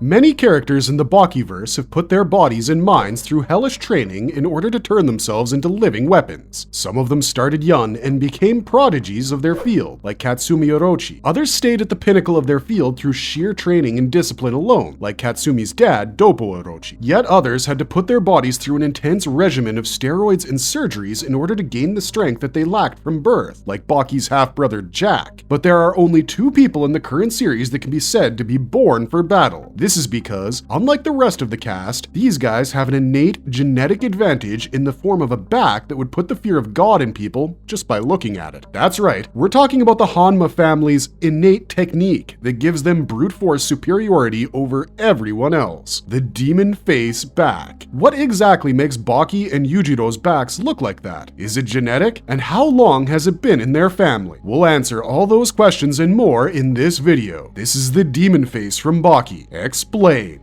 Many characters in the Bakiverse have put their bodies and minds through hellish training in order to turn themselves into living weapons. Some of them started young and became prodigies of their field, like Katsumi Orochi. Others stayed at the pinnacle of their field through sheer training and discipline alone, like Katsumi's dad, Doppo Orochi. Yet others had to put their bodies through an intense regimen of steroids and surgeries in order to gain the strength that they lacked from birth, like Baki's half-brother Jack. But there are only two people in the current series that can be said to be born for battle. This is because, unlike the rest of the cast, these guys have an innate genetic advantage in the form of a back that would put the fear of God in people just by looking at it. That's right, we're talking about the Hanma family's innate technique that gives them brute force superiority over everyone else. The demon face back. What exactly makes Baki and Yujiro's backs look like that? Is it genetic? And how long has it been in their family? We'll answer all those questions and more in this video. This is the demon face from Baki. Explain.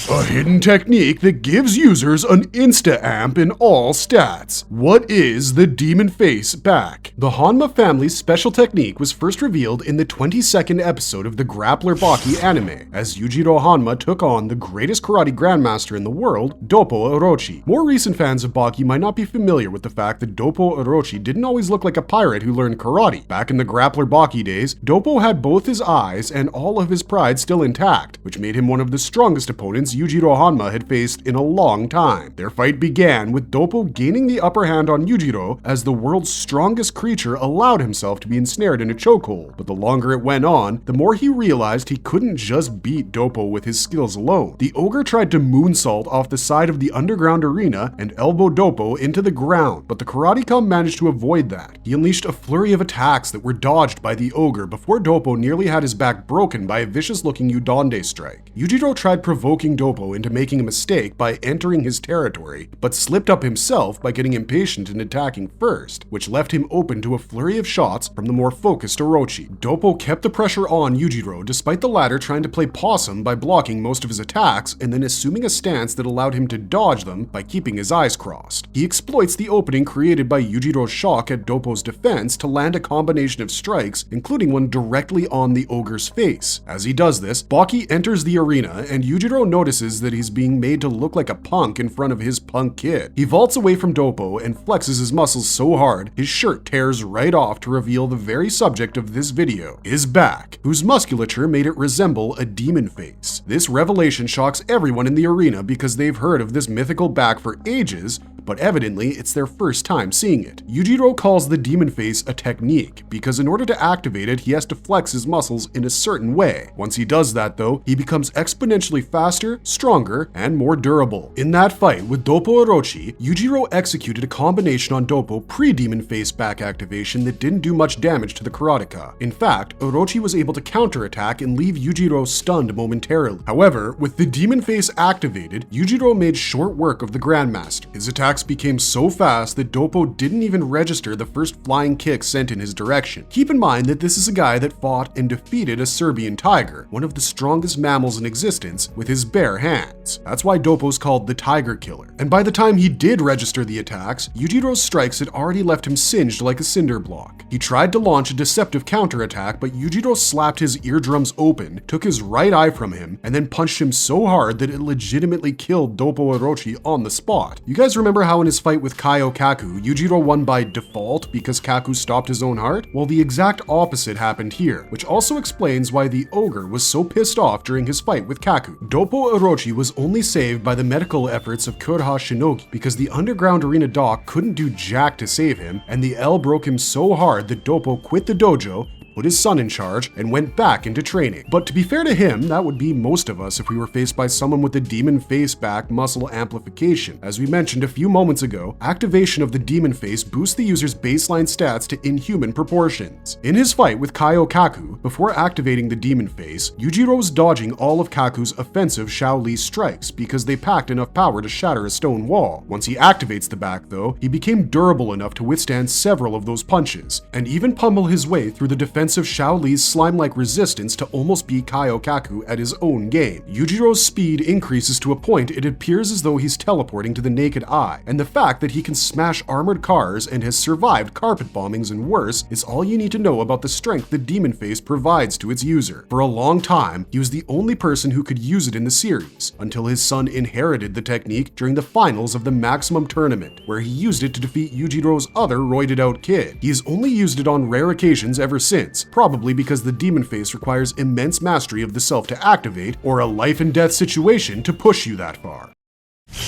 A hidden technique that gives users an insta-amp in all stats. What is the demon face back? The Hanma family's special technique was first revealed in the 22nd episode of the Grappler Baki anime, as Yujiro Hanma took on the greatest karate grandmaster in the world, Doppo Orochi. More recent fans of Baki might not be familiar with the fact that Doppo Orochi didn't always look like a pirate who learned karate. Back in the Grappler Baki days, Doppo had both his eyes and all of his pride still intact, which made him one of the strongest opponents Yujiro Hanma had faced in a long time. Their fight began with Doppo gaining the upper hand on Yujiro as the world's strongest creature allowed himself to be ensnared in a chokehold. But the longer it went on, the more he realized he couldn't just beat Doppo with his skills alone. The ogre tried to moonsault off the side of the underground arena and elbow Doppo into the ground, but the Karate-Kama managed to avoid that. He unleashed a flurry of attacks that were dodged by the ogre before Doppo nearly had his back broken by a vicious-looking Udande strike. Yujiro tried provoking Doppo into making a mistake by entering his territory, but slipped up himself by getting impatient and attacking first, which left him open to a flurry of shots from the more focused Orochi. Doppo kept the pressure on Yujiro despite the latter trying to play possum by blocking most of his attacks and then assuming a stance that allowed him to dodge them by keeping his eyes crossed. He exploits the opening created by Yujiro's shock at Doppo's defense to land a combination of strikes, including one directly on the ogre's face. As he does this, Baki enters the arena and Yujiro notices that he's being made to look like a punk in front of his punk kid. He vaults away from Doppo and flexes his muscles so hard, his shirt tears right off to reveal the very subject of this video, his back, whose musculature made it resemble a demon face. This revelation shocks everyone in the arena because they've heard of this mythical back for ages, but evidently it's their first time seeing it. Yujiro calls the demon face a technique because in order to activate it, he has to flex his muscles in a certain way. Once he does that though, he becomes exponentially faster, stronger, and more durable. In that fight with Doppo Orochi, Yujiro executed a combination on Doppo pre-demon face back activation that didn't do much damage to the karateka. In fact, Orochi was able to counterattack and leave Yujiro stunned momentarily. However, with the demon face activated, Yujiro made short work of the grandmaster. His attacks became so fast that Doppo didn't even register the first flying kick sent in his direction. Keep in mind that this is a guy that fought and defeated a Serbian tiger, one of the strongest mammals in existence, with his bare hands. That's why Doppo's called the Tiger Killer. And by the time he did register the attacks, Yujiro's strikes had already left him singed like a cinder block. He tried to launch a deceptive counterattack, but Yujiro slapped his eardrums open, took his right eye from him, and then punched him so hard that it legitimately killed Doppo Orochi on the spot. You guys remember how in his fight with Kaio Kaku, Yujiro won by default because Kaku stopped his own heart? Well, the exact opposite happened here, which also explains why the ogre was so pissed off during his fight with Kaku. Doppo Orochi was only saved by the medical efforts of Kurha Shinogi because the underground arena doc couldn't do jack to save him, and the L broke him so hard that Doppo quit the dojo, put his son in charge, and went back into training. But to be fair to him, that would be most of us if we were faced by someone with the demon face back muscle amplification. As we mentioned a few moments ago, activation of the demon face boosts the user's baseline stats to inhuman proportions. In his fight with Kaio Kaku, before activating the demon face, Yujiro was dodging all of Kaku's offensive Shaoli strikes because they packed enough power to shatter a stone wall. Once he activates the back though, he became durable enough to withstand several of those punches, and even pummel his way through the defense defensive Shaoli's slime-like resistance to almost beat Kaiokaku at his own game. Yujiro's speed increases to a point it appears as though he's teleporting to the naked eye, and the fact that he can smash armored cars and has survived carpet bombings and worse is all you need to know about the strength the Demon Face provides to its user. For a long time, he was the only person who could use it in the series, until his son inherited the technique during the finals of the Maximum Tournament, where he used it to defeat Yujiro's other roided out kid. He has only used it on rare occasions ever since, probably because the Demon Face requires immense mastery of the self to activate, or a life and death situation to push you that far.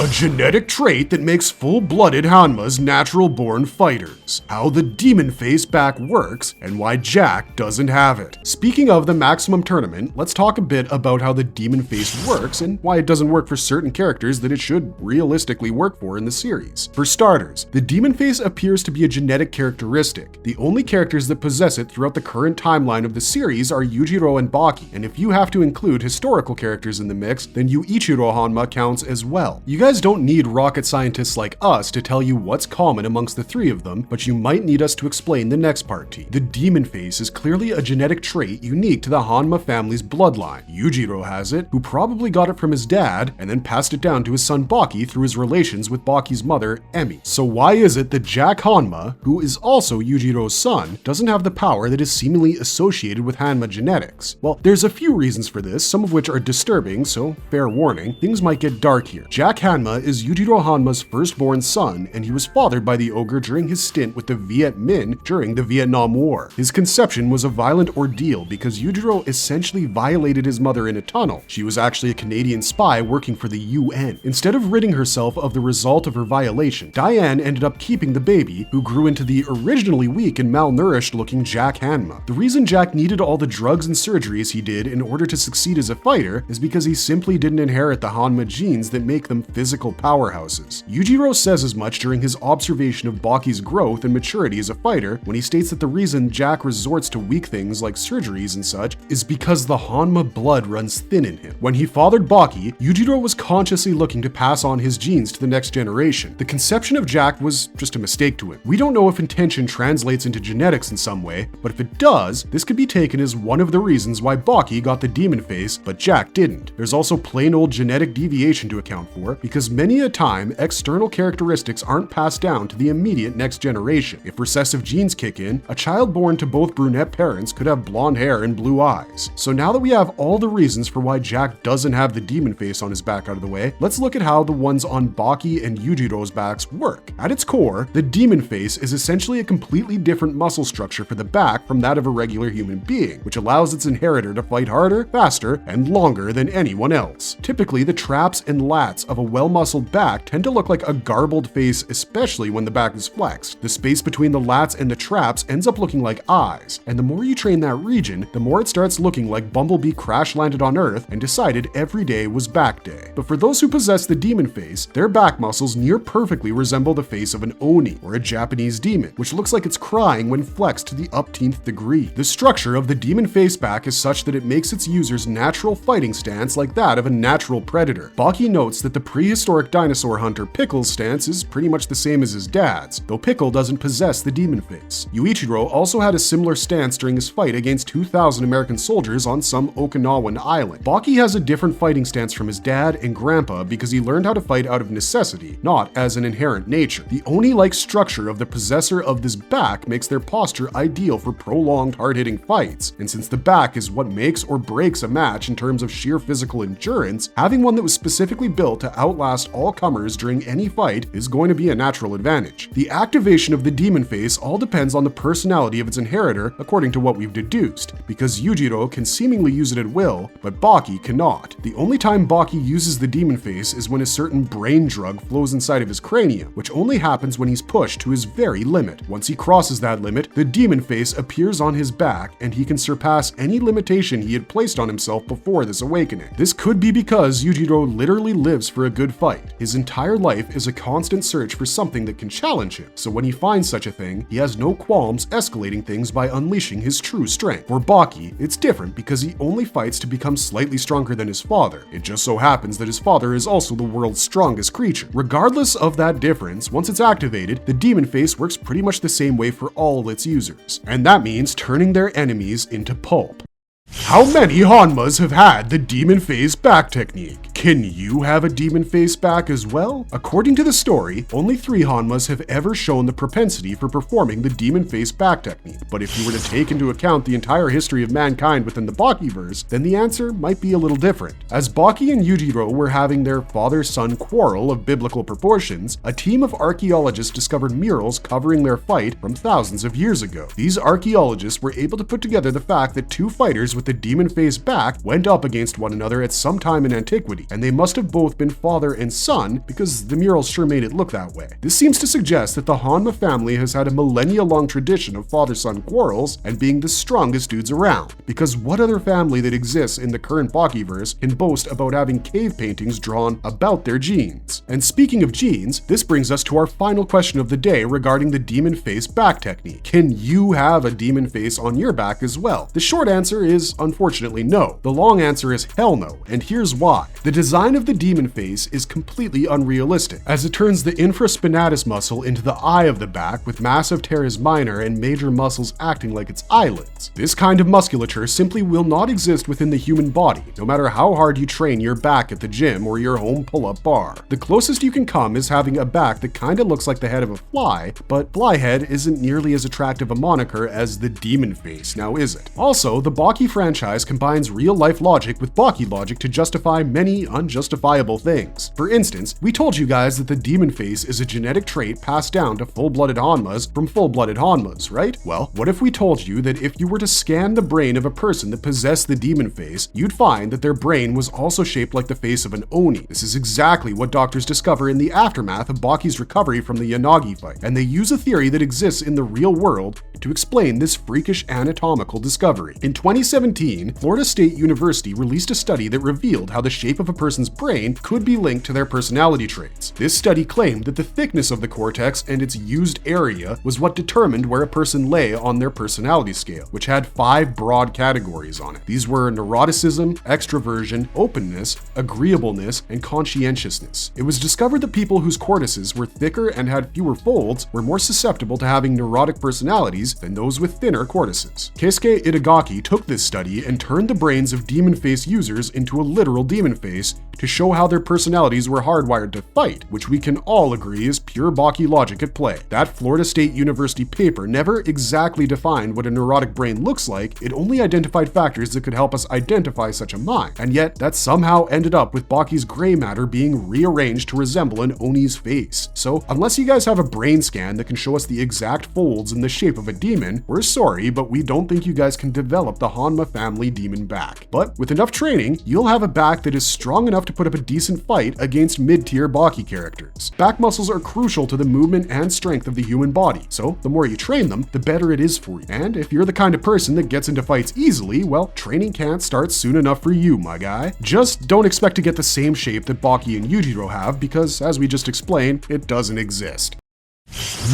A genetic trait that makes full-blooded Hanmas natural-born fighters. How the Demon Face back works, and why Jack doesn't have it. Speaking of the Maximum Tournament, let's talk a bit about how the Demon Face works and why it doesn't work for certain characters that it should realistically work for in the series. For starters, the Demon Face appears to be a genetic characteristic. The only characters that possess it throughout the current timeline of the series are Yujiro and Baki, and if you have to include historical characters in the mix, then Yuichiro Hanma counts as well. You guys don't need rocket scientists like us to tell you what's common amongst the three of them, but you might need us to explain the next part to you. The Demon Face is clearly a genetic trait unique to the Hanma family's bloodline. Yujiro has it, who probably got it from his dad, and then passed it down to his son Baki through his relations with Baki's mother, Emi. So why is it that Jack Hanma, who is also Yujiro's son, doesn't have the power that is seemingly associated with Hanma genetics? Well, there's a few reasons for this, some of which are disturbing, so fair warning, things might get dark here. Jack Hanma is Yujiro Hanma's firstborn son, and he was fathered by the ogre during his stint with the Viet Minh during the Vietnam War. His conception was a violent ordeal because Yujiro essentially violated his mother in a tunnel. She was actually a Canadian spy working for the UN. Instead of ridding herself of the result of her violation, Diane ended up keeping the baby, who grew into the originally weak and malnourished looking Jack Hanma. The reason Jack needed all the drugs and surgeries he did in order to succeed as a fighter is because he simply didn't inherit the Hanma genes that make them physical powerhouses. Yujiro says as much during his observation of Baki's growth and maturity as a fighter when he states that the reason Jack resorts to weak things like surgeries and such is because the Hanma blood runs thin in him. When he fathered Baki, Yujiro was consciously looking to pass on his genes to the next generation. The conception of Jack was just a mistake to him. We don't know if intention translates into genetics in some way, but if it does, this could be taken as one of the reasons why Baki got the Demon Face, but Jack didn't. There's also plain old genetic deviation to account for, because many a time, external characteristics aren't passed down to the immediate next generation. If recessive genes kick in, a child born to both brunette parents could have blonde hair and blue eyes. So now that we have all the reasons for why Jack doesn't have the Demon Face on his back out of the way, let's look at how the ones on Baki and Yujiro's backs work. At its core, the Demon Face is essentially a completely different muscle structure for the back from that of a regular human being, which allows its inheritor to fight harder, faster, and longer than anyone else. Typically, the traps and lats of a well-muscled back tend to look like a garbled face, especially when the back is flexed. The space between the lats and the traps ends up looking like eyes, and the more you train that region, the more it starts looking like Bumblebee crash-landed on Earth and decided every day was back day. But for those who possess the Demon Face, their back muscles near perfectly resemble the face of an Oni, or a Japanese demon, which looks like it's crying when flexed to the upteenth degree. The structure of the Demon Face back is such that it makes its user's natural fighting stance like that of a natural predator. Baki notes that the prehistoric dinosaur hunter Pickle's stance is pretty much the same as his dad's, though Pickle doesn't possess the Demon Face. Yuichiro also had a similar stance during his fight against 2,000 American soldiers on some Okinawan island. Baki has a different fighting stance from his dad and grandpa because he learned how to fight out of necessity, not as an inherent nature. The Oni-like structure of the possessor of this back makes their posture ideal for prolonged hard-hitting fights, and since the back is what makes or breaks a match in terms of sheer physical endurance, having one that was specifically built to outlast all comers during any fight is going to be a natural advantage. The activation of the Demon Face all depends on the personality of its inheritor, according to what we've deduced, because Yujiro can seemingly use it at will, but Baki cannot. The only time Baki uses the Demon Face is when a certain brain drug flows inside of his cranium, which only happens when he's pushed to his very limit. Once he crosses that limit, the Demon Face appears on his back, and he can surpass any limitation he had placed on himself before this awakening. This could be because Yujiro literally lives for a good fight. His entire life is a constant search for something that can challenge him, so when he finds such a thing, he has no qualms escalating things by unleashing his true strength. For Baki, it's different because he only fights to become slightly stronger than his father. It just so happens that his father is also the world's strongest creature. Regardless of that difference, once it's activated, the demon face works pretty much the same way for all its users, and that means turning their enemies into pulp. How many Hanmas have had the demon face back technique? Can you have a demon face back as well? According to the story, only 3 Hanmas have ever shown the propensity for performing the demon face back technique. But if you were to take into account the entire history of mankind within the Bakiverse, then the answer might be a little different. As Baki and Yujiro were having their father-son quarrel of biblical proportions, a team of archaeologists discovered murals covering their fight from thousands of years ago. These archaeologists were able to put together the fact that 2 fighters with the demon face back went up against one another at some time in antiquity, and they must have both been father and son because the murals sure made it look that way. This seems to suggest that the Hanma family has had a millennia-long tradition of father-son quarrels and being the strongest dudes around, because what other family that exists in the current Bakiverse can boast about having cave paintings drawn about their genes? And speaking of genes, this brings us to our final question of the day regarding the demon face back technique. Can you have a demon face on your back as well? The short answer is unfortunately no. The long answer is hell no, and here's why. The design of the demon face is completely unrealistic, as it turns the infraspinatus muscle into the eye of the back with massive teres minor and major muscles acting like its eyelids. This kind of musculature simply will not exist within the human body, no matter how hard you train your back at the gym or your home pull-up bar. The closest you can come is having a back that kinda looks like the head of a fly, but fly head isn't nearly as attractive a moniker as the demon face, now is it? Also, the Baki franchise combines real-life logic with Baki logic to justify many unjustifiable things. For instance, we told you guys that the demon face is a genetic trait passed down to full-blooded Hanmas from full-blooded Hanmas, right? Well, what if we told you that if you were to scan the brain of a person that possessed the demon face, you'd find that their brain was also shaped like the face of an Oni? This is exactly what doctors discover in the aftermath of Baki's recovery from the Yanagi fight, and they use a theory that exists in the real world to explain this freakish anatomical discovery. In 2017, Florida State University released a study that revealed how the shape of a person's brain could be linked to their personality traits. This study claimed that the thickness of the cortex and its used area was what determined where a person lay on their personality scale, which had 5 broad categories on it. These were neuroticism, extroversion, openness, agreeableness, and conscientiousness. It was discovered that people whose cortices were thicker and had fewer folds were more susceptible to having neurotic personalities than those with thinner cortices. Keisuke Itagaki took this study and turned the brains of demon face users into a literal demon face to show how their personalities were hardwired to fight, which we can all agree is pure Baki logic at play. That Florida State University paper never exactly defined what a neurotic brain looks like, it only identified factors that could help us identify such a mind, and yet that somehow ended up with Baki's gray matter being rearranged to resemble an Oni's face. So unless you guys have a brain scan that can show us the exact folds in the shape of a demon, we're sorry, but we don't think you guys can develop the Hanma family demon back. But with enough training, you'll have a back that is strong enough to put up a decent fight against mid-tier Baki characters. Back muscles are crucial to the movement and strength of the human body, so the more you train them, the better it is for you. And if you're the kind of person that gets into fights easily, well, training can't start soon enough for you, my guy. Just don't expect to get the same shape that Baki and Yujiro have, because as we just explained, it doesn't exist.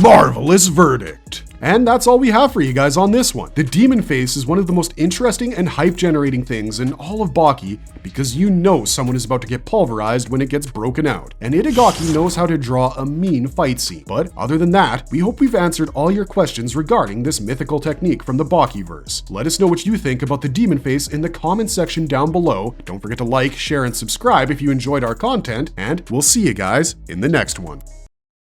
Marvelous verdict! And that's all we have for you guys on this one. The demon face is one of the most interesting and hype-generating things in all of Baki because you know someone is about to get pulverized when it gets broken out. And Itagaki knows how to draw a mean fight scene. But other than that, we hope we've answered all your questions regarding this mythical technique from the Bakiverse. Let us know what you think about the demon face in the comment section down below. Don't forget to like, share, and subscribe if you enjoyed our content, and we'll see you guys in the next one.